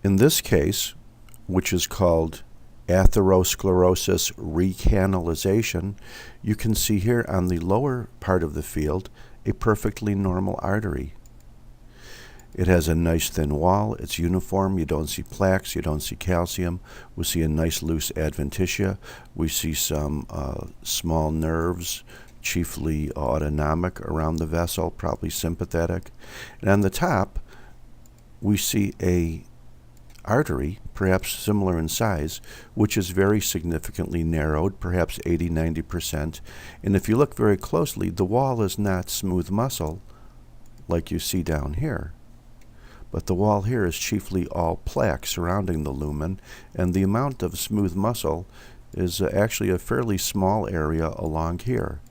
In this case, which is called atherosclerosis recanalization, you can see here on the lower part of the field a perfectly normal artery. It has a nice thin wall, it's uniform, you don't see plaques, you don't see calcium. We see a nice loose adventitia, we see some small nerves, chiefly autonomic around the vessel, probably sympathetic. And on the top, we see a artery, perhaps similar in size, which is very significantly narrowed, perhaps 80–90%. And if you look very closely, the wall is not smooth muscle like you see down here. But the wall here is chiefly all plaque surrounding the lumen, and the amount of smooth muscle is actually a fairly small area along here.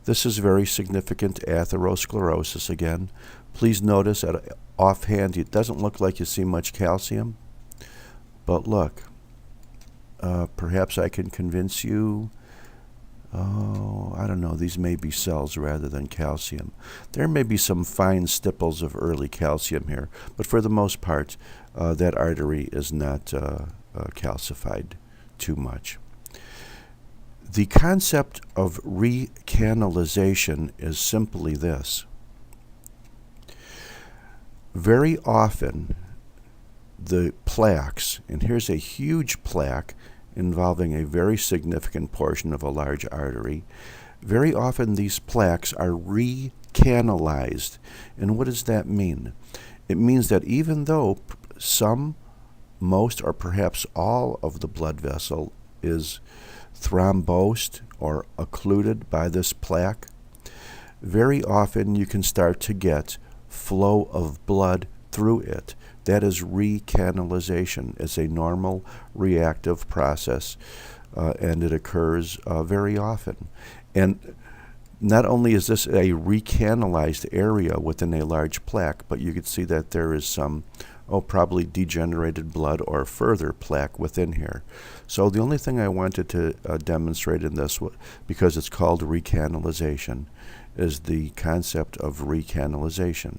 This is very significant atherosclerosis again. Please notice at offhand it doesn't look like you see much calcium, but look, perhaps I can convince you. Oh, I don't know, these may be cells rather than calcium. There may be some fine stipples of early calcium here, but for the most part, that artery is not calcified too much. The concept of recanalization is simply this. Very often, the plaques, and here's a huge plaque involving a very significant portion of a large artery, very often these plaques are recanalized. And what does that mean? It means that even though some, most, or perhaps all of the blood vessel is thrombosed or occluded by this plaque, very often you can start to get flow of blood through it. That is recanalization. It's a normal reactive process, and it occurs very often. And not only is this a recanalized area within a large plaque, but you can see that there is some, probably degenerated blood or further plaque within here. So the only thing I wanted to demonstrate in this, because it's called recanalization, is the concept of recanalization.